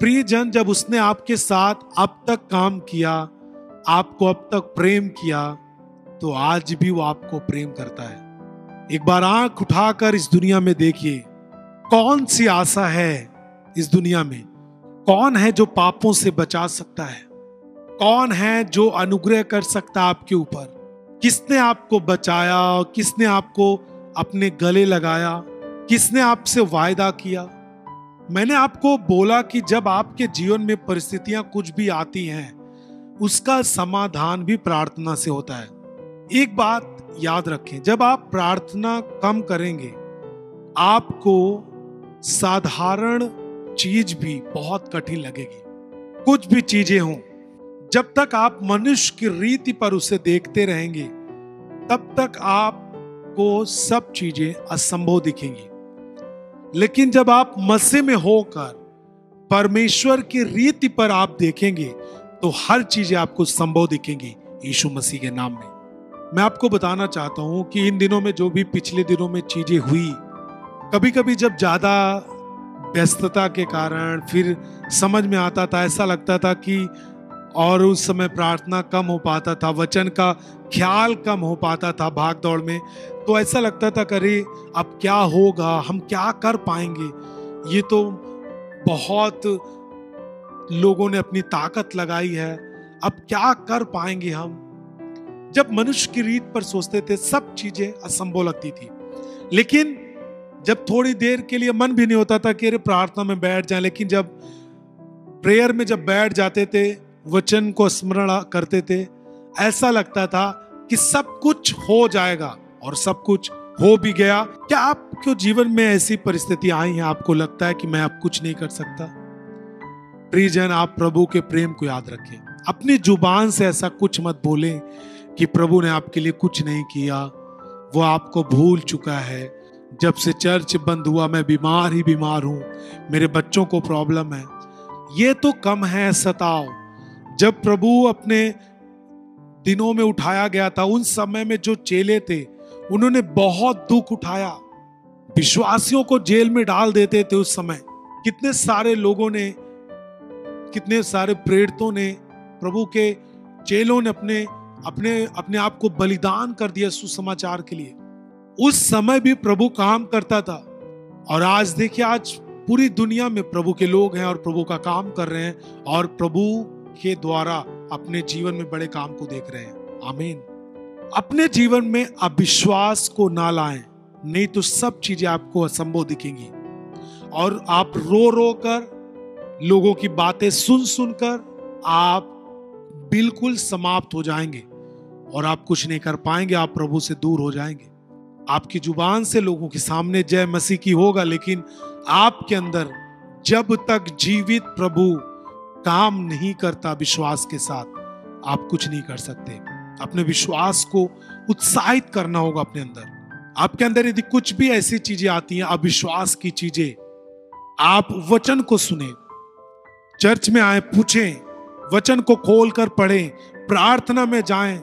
प्रिय जन, जब उसने आपके साथ अब तक काम किया, आपको अब तक प्रेम किया, तो आज भी वो आपको प्रेम करता है। एक बार आंख उठाकर इस दुनिया में देखिए, कौन सी आशा है इस दुनिया में? कौन है जो पापों से बचा सकता है? कौन है जो अनुग्रह कर सकता है आपके ऊपर? किसने आपको बचाया? किसने आपको अपने गले लगाया? किसने आपसे वायदा किया? मैंने आपको बोला कि जब आपके जीवन में परिस्थितियां कुछ भी आती हैं, उसका समाधान भी प्रार्थना से होता है। एक बात याद रखें, जब आप प्रार्थना कम करेंगे, आपको साधारण चीज भी बहुत कठिन लगेगी। कुछ भी चीजें हों, जब तक आप मनुष्य की रीति पर उसे देखते रहेंगे, तब तक आपको सब चीजें असंभव दिखेंगी। लेकिन जब आप मसीह में होकर परमेश्वर की रीति पर आप देखेंगे, तो हर चीजें आपको संभव दिखेंगी यीशु मसीह के नाम में। मैं आपको बताना चाहता हूं कि इन दिनों में जो भी पिछले दिनों में चीजें हुई, कभी कभी जब ज्यादा व्यस्तता के कारण फिर समझ में आता था, ऐसा लगता था कि, और उस समय प्रार्थना कम हो पाता था, वचन का ख्याल कम हो पाता था भाग दौड़ में, तो ऐसा लगता था करे अब क्या होगा, हम क्या कर पाएंगे? ये तो बहुत लोगों ने अपनी ताकत लगाई है, अब क्या कर पाएंगे हम? जब मनुष्य की रीत पर सोचते थे, सब चीजें असंभव लगती थी। लेकिन जब थोड़ी देर के लिए मन भी नहीं होता था कि अरे प्रार्थना में बैठ जाए, लेकिन जब प्रेयर में जब बैठ जाते थे, वचन को स्मरण करते थे, ऐसा लगता था कि सब कुछ हो जाएगा, और सब कुछ हो भी गया। क्या आपके जीवन में ऐसी परिस्थिति आई है, आपको लगता है कि मैं अब कुछ नहीं कर सकता? प्रियजन, आप प्रभु के प्रेम को याद रखें। अपनी जुबान से ऐसा कुछ मत बोलें कि प्रभु ने आपके लिए कुछ नहीं किया, वो आपको भूल चुका है। जब से चर्च बंद हुआ मैं बीमार ही बीमार हूं, मेरे बच्चों को प्रॉब्लम है। ये तो कम है सताओ। जब प्रभु अपने दिनों में उठाया गया था, उन समय में जो चेले थे, उन्होंने बहुत दुख उठाया। विश्वासियों को जेल में डाल देते थे उस समय। कितने सारे लोगों ने, कितने सारे प्रेरितों ने, प्रभु के चेलों ने अपने आप को बलिदान कर दिया सुसमाचार के लिए। उस समय भी प्रभु काम करता था। और आज देखिए, आज पूरी दुनिया में प्रभु के लोग हैं और प्रभु का काम कर रहे हैं, और प्रभु के द्वारा अपने जीवन में बड़े काम को देख रहे हैं। आमीन। अपने जीवन में अविश्वास को ना लाएं, नहीं तो सब चीजें आपको असंभव दिखेंगी, और आप रो रो कर, लोगों की बातें सुन सुनकर आप बिल्कुल समाप्त हो जाएंगे, और आप कुछ नहीं कर पाएंगे, आप प्रभु से दूर हो जाएंगे। आपकी जुबान से लोगों के सामने जय मसीह की होगा, लेकिन आपके अंदर जब तक जीवित प्रभु काम नहीं करता विश्वास के साथ, आप कुछ नहीं कर सकते। अपने विश्वास को उत्साहित करना होगा अपने अंदर। आपके अंदर यदि कुछ भी ऐसी चीजें आती हैं, अविश्वास की चीजें, आप वचन को सुने, चर्च में आए, पूछें, वचन को खोलकर पढ़ें, प्रार्थना में जाएं।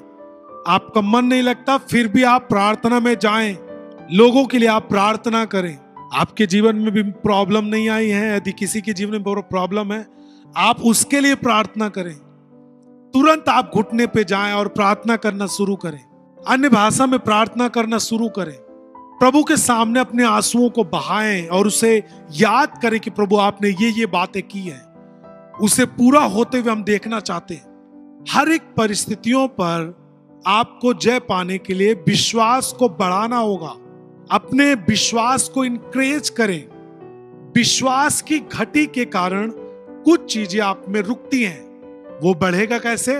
आपका मन नहीं लगता, फिर भी आप प्रार्थना में जाएं, लोगों के लिए आप प्रार्थना करें। आपके जीवन में भी प्रॉब्लम नहीं आई है, यदि किसी के जीवन में प्रॉब्लम है, आप उसके लिए प्रार्थना करें। तुरंत आप घुटने पे जाएं और प्रार्थना करना शुरू करें, अन्य भाषा में प्रार्थना करना शुरू करें। प्रभु के सामने अपने आंसुओं को बहाएं और उसे याद करें कि प्रभु आपने ये बातें की हैं, उसे पूरा होते हुए हम देखना चाहते हैं। हर एक परिस्थितियों पर आपको जय पाने के लिए विश्वास को बढ़ाना होगा। अपने विश्वास को इंक्रेज करें। विश्वास की घटी के कारण कुछ चीजें आप में रुकती हैं। वो बढ़ेगा कैसे?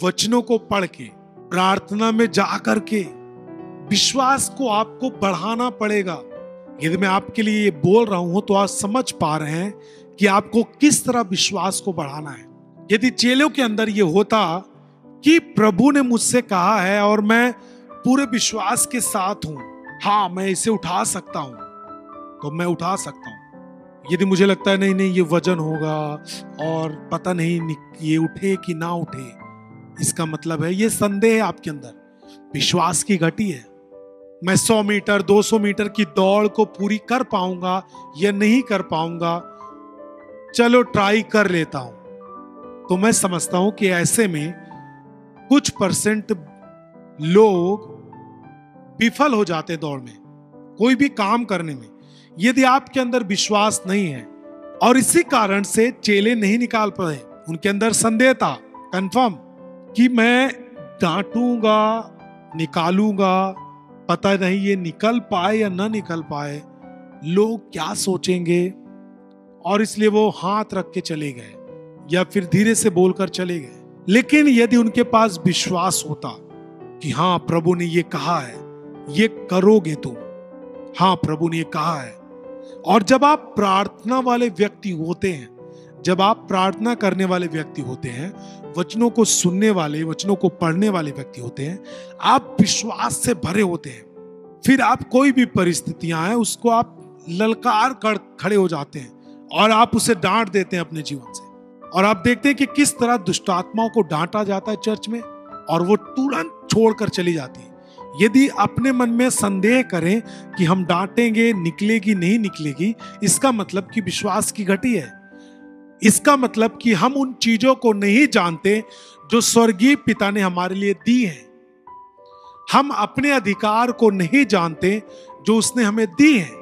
वचनों को पढ़ के, प्रार्थना में जाकर के विश्वास को आपको बढ़ाना पड़ेगा। यदि मैं आपके लिए ये बोल रहा हूं तो आप समझ पा रहे हैं कि आपको किस तरह विश्वास को बढ़ाना है। यदि चेलों के अंदर ये होता कि प्रभु ने मुझसे कहा है और मैं पूरे विश्वास के साथ हूं, हाँ मैं इसे उठा सकता हूं, तो मैं उठा सकता हूं। यदि मुझे लगता है नहीं ये वजन होगा और पता नहीं ये उठे कि ना उठे, इसका मतलब है ये संदेह है आपके अंदर, विश्वास की घटी है। मैं 100 मीटर 200 मीटर की दौड़ को पूरी कर पाऊंगा या नहीं कर पाऊंगा, चलो ट्राई कर लेता हूं। तो मैं समझता हूं कि ऐसे में कुछ परसेंट लोग विफल हो जाते दौड़ में, कोई भी काम करने में, यदि आपके अंदर विश्वास नहीं है। और इसी कारण से चेले नहीं निकाल पाए। उनके अंदर संदेह था, कंफर्म, कि मैं डांटूंगा, निकालूंगा, पता नहीं ये निकल पाए या ना निकल पाए, लोग क्या सोचेंगे। और इसलिए वो हाथ रख के चले गए या फिर धीरे से बोलकर चले गए। लेकिन यदि उनके पास विश्वास होता कि हाँ प्रभु ने ये कहा है, ये करोगे तुम, हाँ प्रभु ने ये कहा है। और जब आप प्रार्थना वाले व्यक्ति होते हैं, जब आप प्रार्थना करने वाले व्यक्ति होते हैं, वचनों को सुनने वाले, वचनों को पढ़ने वाले व्यक्ति होते हैं, आप विश्वास से भरे होते हैं। फिर आप कोई भी परिस्थितियां हैं उसको आप ललकार कर खड़े हो जाते हैं और आप उसे डांट देते हैं अपने जीवन से। और आप देखते हैं कि किस तरह दुष्ट आत्माओं को डांटा जाता है चर्च में, और वो तुरंत छोड़कर चली जाती है। यदि अपने मन में संदेह करें कि हम डांटेंगे, निकलेगी नहीं निकलेगी, इसका मतलब कि विश्वास की घटी है। इसका मतलब कि हम उन चीजों को नहीं जानते जो स्वर्गीय पिता ने हमारे लिए दी हैं। हम अपने अधिकार को नहीं जानते जो उसने हमें दी है।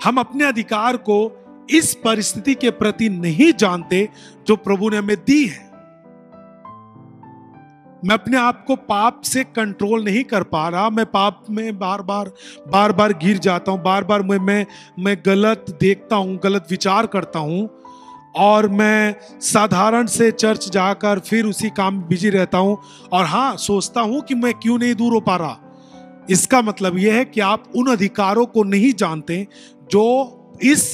हम अपने अधिकार को इस परिस्थिति के प्रति नहीं जानते जो प्रभु ने हमें दी है। मैं अपने आप को पाप से कंट्रोल नहीं कर पा रहा। मैं पाप में बार बार गिर जाता हूं। बार बार मैं गलत देखता हूं, गलत विचार करता हूं, और मैं साधारण से चर्च जाकर फिर उसी काम में बिजी रहता हूं। और हाँ, सोचता हूं कि मैं क्यों नहीं दूर हो पा रहा। इसका मतलब यह है कि आप उन अधिकारों को नहीं जानते जो इस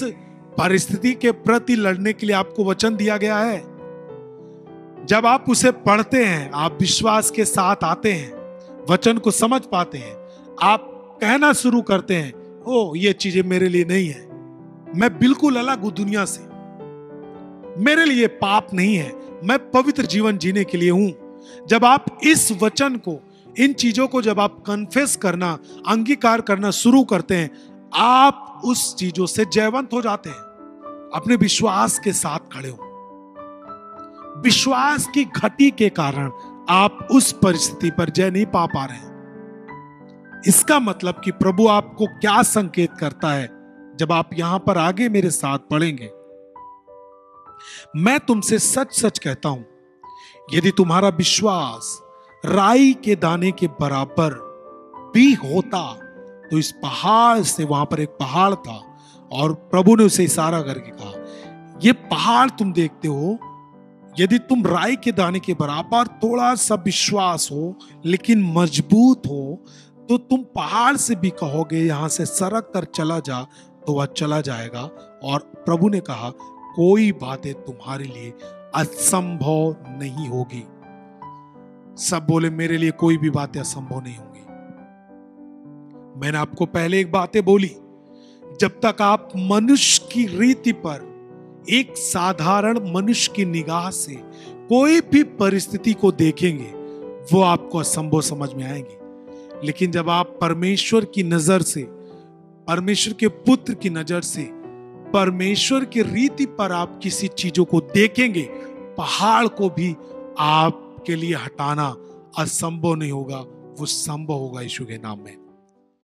परिस्थिति के प्रति लड़ने के लिए आपको वचन दिया गया है। जब आप उसे पढ़ते हैं, आप विश्वास के साथ आते हैं, वचन को समझ पाते हैं, आप कहना शुरू करते हैं, ओ ये चीजें मेरे लिए नहीं है, मैं बिल्कुल अलग हूं दुनिया से, मेरे लिए पाप नहीं है, मैं पवित्र जीवन जीने के लिए हूं। जब आप इस वचन को, इन चीजों को जब आप कन्फेस करना, अंगीकार करना शुरू करते हैं, आप उस चीजों से जयवंत हो जाते हैं। अपने विश्वास के साथ खड़े हो। विश्वास की घटी के कारण आप उस परिस्थिति पर जय नहीं पा रहे हैं। इसका मतलब कि प्रभु आपको क्या संकेत करता है जब आप यहां पर आगे मेरे साथ पढ़ेंगे। मैं तुमसे सच सच कहता हूं, यदि तुम्हारा विश्वास राई के दाने के बराबर भी होता तो इस पहाड़ से, वहां पर एक पहाड़ था और प्रभु ने उसे इशारा करके कहा, ये पहाड़ तुम देखते हो, यदि तुम राई के दाने के बराबर थोड़ा सा विश्वास हो लेकिन मजबूत हो, तो तुम पहाड़ से भी कहोगे यहां से सरक कर चला जा, तो वह चला जाएगा। और प्रभु ने कहा, कोई बातें तुम्हारे लिए असंभव नहीं होगी। सब बोले, मेरे लिए कोई भी बातें असंभव नहीं होंगी। मैंने आपको पहले एक बातें बोली, जब तक आप मनुष्य की रीति पर, एक साधारण मनुष्य की निगाह से कोई भी परिस्थिति को देखेंगे, वो आपको असंभव समझ में आएंगे। लेकिन जब आप परमेश्वर की नजर से, परमेश्वर के पुत्र की नजर से, परमेश्वर की रीति पर आप किसी चीजों को देखेंगे, पहाड़ को भी आपके लिए हटाना असंभव नहीं होगा, वो संभव होगा यीशु के नाम में।